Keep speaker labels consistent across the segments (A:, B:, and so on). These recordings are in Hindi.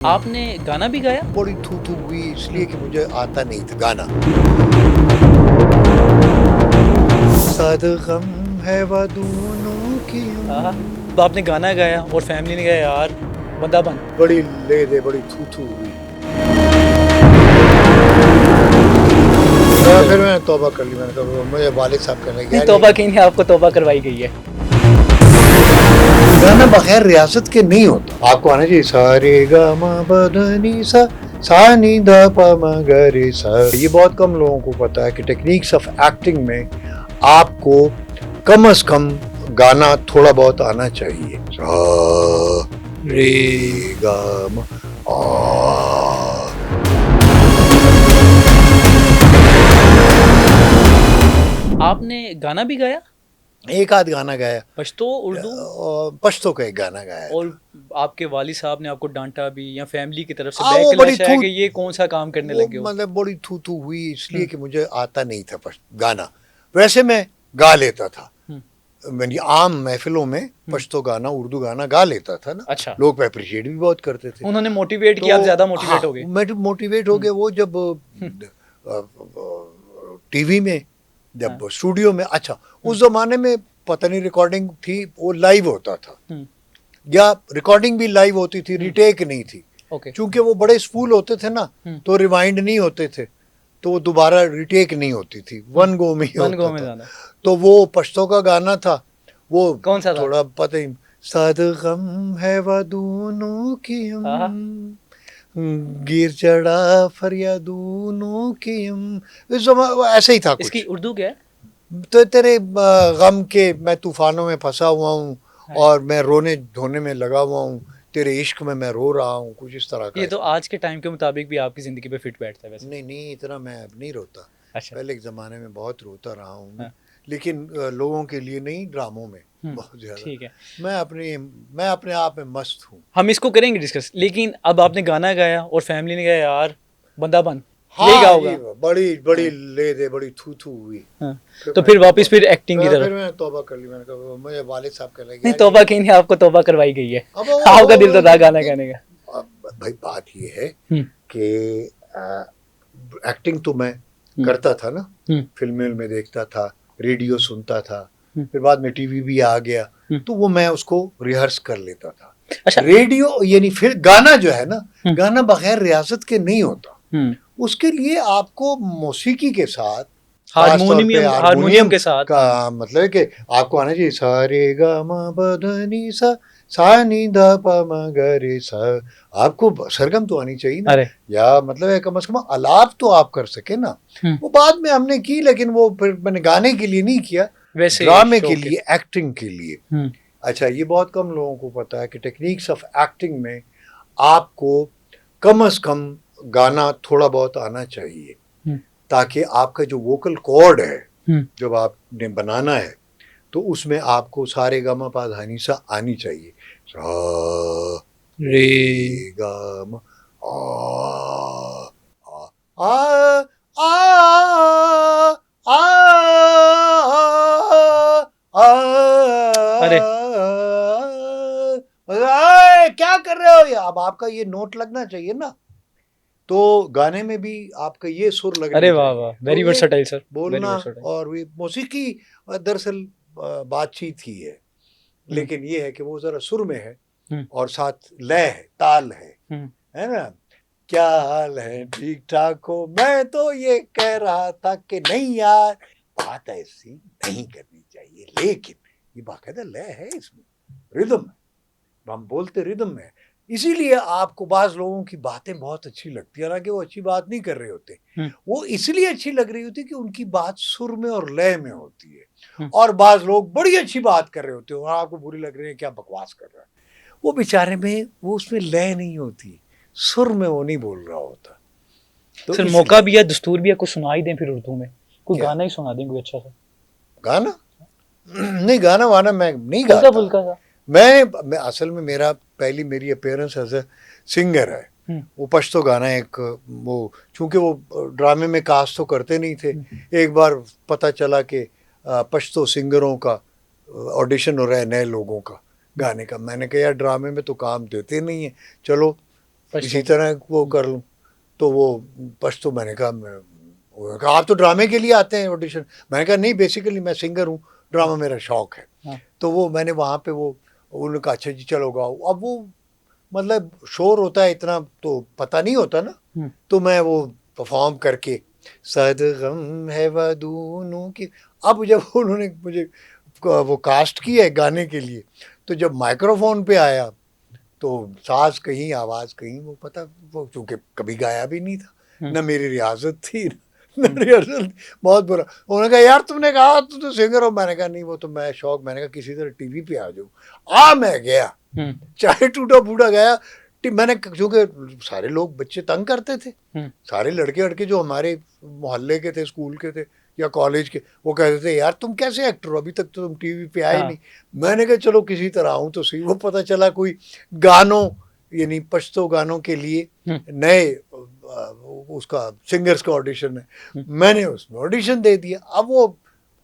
A: आपने गाना भी गाया?
B: बड़ी थू हुई इसलिए कि मुझे आता नहीं था गाना। साद गम है वादूनों की
A: हाँ। तो आपने गाना गाया और फैमिली ने कहा यार बंदा बन।
B: बड़ी ले दे बड़ी थू हुई। फिर मैंने तौबा कर ली। मैंने कहा मुझे वालिद साहब कहने
A: नहीं तौबा की नहीं, आपको तौबा करवाई गई है।
B: गाना बगैर रियासत के नहीं होता। आपको आना चाहिए सारे गा मा बदनी सा सा नी दा पा मा गा रे सा। ये बहुत कम लोगों को पता है कि टेक्निक्स ऑफ एक्टिंग में आपको कम से कम गाना थोड़ा बहुत आना चाहिए। सा रे गा मा आ।
A: आपने गाना भी गाया?
B: एक आध गाना गाया,
A: पश्तो, उर्दू?
B: पश्तो का एक गाना गाया।
A: और आपके वाली साहब ने आपको डांटा भी या फैमिली की तरफ से
B: वो बड़ी
A: बैकलैश है कि ये कौन सा काम करने लगे हो?
B: मतलब बड़ी थू हुई इसलिए कि मुझे आता नहीं था गाना। वैसे मैं गा लेता था, मैंने आम महफिलों में पश्तो गाना उर्दू गाना गा लेता था ना।
A: अच्छा।
B: लोग अप्रिशिएट भी बहुत करते थे।
A: उन्होंने मोटिवेट किया, आप ज्यादा मोटिवेट हो गए?
B: मैं मोटिवेट हो गया वो जब टीवी में, जब स्टूडियो में। अच्छा, उस जमाने में पता नहीं रिकॉर्डिंग थी, वो लाइव होता था या रिकॉर्डिंग भी लाइव होती थी, रिटेक नहीं थी। चूंकि वो बड़े स्पूल होते थे ना, तो रिवाइंड नहीं होते थे, तो वो दोबारा रिटेक नहीं होती थी, वन गो में ही होता था। तो वो पश्तो का गाना था, वो
A: कौन सा
B: थोड़ा पता ही, साद गम है वादूनों की हम गिर चढ़ा फरियादूनों की हम, ऐसे ही था कुछ।
A: इसकी उर्दू क्या है?
B: तो तेरे गम के मैं तूफानों में फंसा हुआ हूँ और मैं रोने धोने में लगा हुआ हूँ, तेरे इश्क में मैं रो रहा हूँ, कुछ इस तरह का।
A: ये तो आज के टाइम के मुताबिक भी आपकी जिंदगी पे फिट बैठता है वैसे।
B: नहीं इतना मैं अब नहीं रोता।
A: अच्छा।
B: पहले के ज़माने में बहुत रोता रहा हूँ। हाँ। लेकिन लोगों के लिए नहीं, ड्रामों में बहुत ज़्यादा। ठीक है। मैं अपने आप में मस्त हूँ।
A: हम इसको करेंगे डिस्कस, लेकिन अब आपने गाना गाया और फैमिली ने कहा यार बंदा बन।
B: हाँ, बड़ी ले दे बड़ी थू हुई।
A: हाँ। तो फिर वापस फिर एक्टिंग की तरफ।
B: फिर मैंने तौबा कर ली। मैंने कहा मुझे वालिद साहब कहने लगे
A: नहीं तौबा की नहीं, आपको तौबा करवाई गई है। आपका दिल तो था गाना गाने का।
B: भाई बात ये है कि एक्टिंग तो मैं करता था ना, फिल्में में देखता था, रेडियो सुनता था, फिर बाद में टीवी भी आ गया, तो वो मैं उसको रिहर्स कर लेता था। अच्छा। रेडियो यानी फिर गाना जो है ना, गाना बगैर रियासत के नहीं होता। उसके लिए आपको मौसीकी के साथ, हारमोनियम के साथ का मतलब है कि आपको आना चाहिए सारे गा मा बदनी सा सा नी दा पा मा गा रे सा। आपको सरगम तो आनी चाहिए ना, या मतलब है कम से कम आलाप तो आप कर सके ना। वो बाद में हमने की, लेकिन वो फिर मैंने गाने के लिए नहीं किया, ड्रामे के लिए, एक्टिंग के लिए। अच्छा, ये बहुत कम लोगों को पता है कि टेक्निक्स ऑफ एक्टिंग में आपको कम से कम गाना थोड़ा बहुत आना चाहिए, ताकि आपका जो वोकल कॉर्ड है जब आपने बनाना है, तो उसमें आपको सारे गा मा पा धा नी सा आनी चाहिए। सा रे गा मा आ आ आ
A: अरे
B: क्या कर रहे हो? अब आपका ये नोट लगना चाहिए ना, तो गाने में भी आपका ये सुर लगना चाहिए।
A: अरे वाह वाह, वेरी वर्सेटाइल सर।
B: बोलना और ये मौसीकी दरअसल बातचीत ही है, लेकिन ये है कि वो जरा सुर में है और साथ लय है, ताल है ना। क्या हाल है, ठीक ठाक हो? मैं तो ये कह रहा था कि नहीं यार, बात ऐसी नहीं करनी चाहिए, लेकिन ये बाकायदा लय है, इसमें रिदम है, हम बोलते रिदम में। इसीलिए आपको बाज लोगों की बातें बहुत अच्छी लगती है, हालांकि वो अच्छी बात नहीं कर रहे होते, वो इसलिए अच्छी लग रही होती कि उनकी बात सुर में और लय में होती है। और बाज लोग बड़ी अच्छी बात कर रहे होते हैं और आपको बुरी लग रही है, क्या बकवास कर रहा है, वो बेचारे में वो उसमें लय नहीं होती, सुर में वो नहीं बोल रहा होता।
A: तो सर मौका भी है, दस्तूर भी है, कुछ सुनाई दें फिर उर्दू में, कोई गाना ही सुना दें कोई अच्छा सा
B: गाना। नहीं, गाना वाना मैं नहीं गाता। मैं असल में मेरी अपीयरेंस एज ए सिंगर है। वो पश्तो गाना एक, वो चूंकि वो ड्रामे में कास्ट तो करते नहीं थे, एक बार पता चला कि पश्तो सिंगरों का ऑडिशन हो रहा है नए लोगों का गाने का। मैंने कहा यार ड्रामे में तो काम देते नहीं है, चलो इसी तरह वो कर लूँ। तो वो पश्तो मैंने कहा उन्होंने कहा आप तो ड्रामे के लिए आते हैं ऑडिशन। मैंने कहा नहीं, बेसिकली मैं सिंगर हूँ, ड्रामा मेरा शौक है।
A: हाँ।
B: तो वो मैंने वहाँ पे वो उन्होंने कहा अच्छा जी चलो गाओ। अब वो मतलब शोर होता है इतना तो पता नहीं होता ना। तो मैं वो परफॉर्म करके सदगम है वदूनों की। अब जब उन्होंने मुझे वो कास्ट किया है गाने के लिए, तो जब माइक्रोफोन पे आया तो सांस कहीं आवाज़ कहीं, वो पता वो चूँकि कभी गाया भी नहीं था, न मेरी रियाजत थी न रिहर्सल, बहुत बुरा। उन्होंने कहा यार तुमने कहा तू तो सिंगर हो। मैंने कहा नहीं वो तो मैं शौक, मैंने कहा किसी तरह टीवी पे आ जाऊँ। मैं गया, चाहे टूटा फूटा गया। मैंने क्योंकि सारे लोग बच्चे तंग करते थे, सारे लड़के लड़के जो हमारे मोहल्ले के थे, स्कूल के थे या कॉलेज के, वो कहते थे यार तुम कैसे एक्टर हो, अभी तक तो तुम टीवी पे आए नहीं। मैंने कहा चलो किसी तरह आऊँ तो सही। वो पता चला कोई गानों यानी पश्तो गानों के लिए नए उसका सिंगर्स का ऑडिशन है। मैंने उसमें ऑडिशन दे दिया। अब वो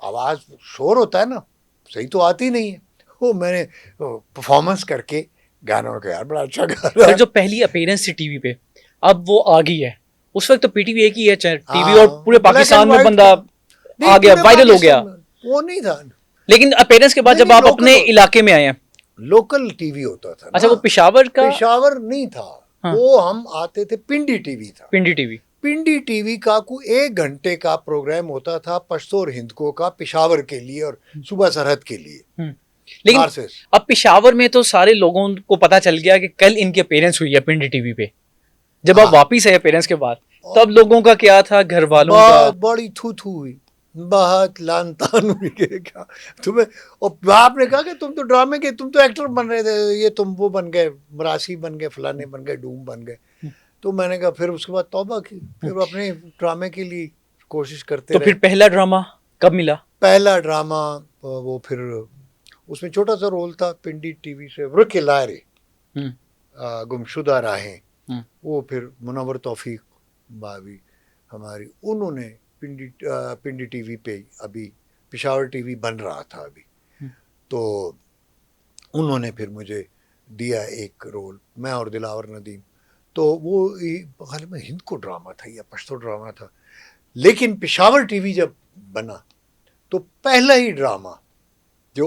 B: आवाज़ शोर होता है ना, सही तो आती नहीं है। वो मैंने परफॉर्मेंस करके गानों का यार बड़ा अच्छा गा रहा है।
A: जो पहली अपीयरेंस थी टीवी पे, अब वो आ गई है। उस वक्त तो पीटीवी एक ही है, चाहे टीवी और पूरे पाकिस्तान में बंदा आ गया, वायरल हो गया।
B: वो नहीं था,
A: लेकिन अपीयरेंस के बाद जब आप अपने इलाके में आए हैं,
B: लोकल टीवी होता था।
A: अच्छा, वो पेशावर का?
B: पेशावर नहीं था। हाँ। वो हम आते थे, पिंडी टीवी था। पिंडी टीवी का कोई 1 घंटे का प्रोग्राम होता था पश्तो और हिंदको का, पेशावर के लिए और सुबह सरहद के लिए।
A: लेकिन अब पेशावर में तो सारे लोगों को पता चल गया कि कल इनकी अपीयरेंस हुई है पिंडी टीवी पे। जब आप वापिस आए अपीयरेंस के बाद, तब लोगों का क्या था, घर वालों का?
B: बड़ी थू हुई, बहुत लान तान हुई क्या तुम्हें। और आपने कहा कि तुम तो ड्रामे के, तुम तो एक्टर बन रहे थे, ये तुम वो बन गए, मरासी बन गए, फलाने बन गए, डूम बन गए। तो मैंने कहा फिर उसके बाद तौबा की, फिर अपने ड्रामे के लिए कोशिश करते
A: रहे। तो फिर पहला ड्रामा कब मिला? पहला
B: ड्रामा वो फिर उसमें छोटा सा रोल था पिंडी टीवी से, रुके लारे गुमशुदा राहें। वो फिर मुनव्वर तौफीक भाभी हमारी, उन्होंने पिंडी टीवी पे, अभी पेशावर टीवी बन रहा था अभी, तो उन्होंने फिर मुझे दिया एक रोल, मैं और दिलावर नदीम। तो वो हाल में हिंद को ड्रामा था या पश्तो ड्रामा था। लेकिन पेशावर टीवी जब बना तो पहला ही ड्रामा जो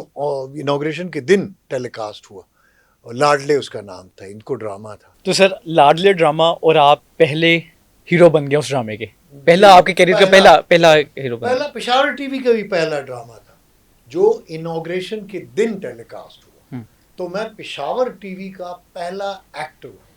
B: इनॉग्रेशन के दिन टेलीकास्ट हुआ, और लाडले उसका नाम था, इनको ड्रामा था।
A: तो सर लाडले ड्रामा, और आप पहले हीरो बन गए उस ड्रामे के, पहला आपके करियर का पहला हीरो बन?
B: पहला पेशावर टीवी का भी पहला ड्रामा था जो इनॉग्रेशन के दिन टेलीकास्ट हुआ। तो मैं पेशावर टीवी का पहला एक्टर हूँ।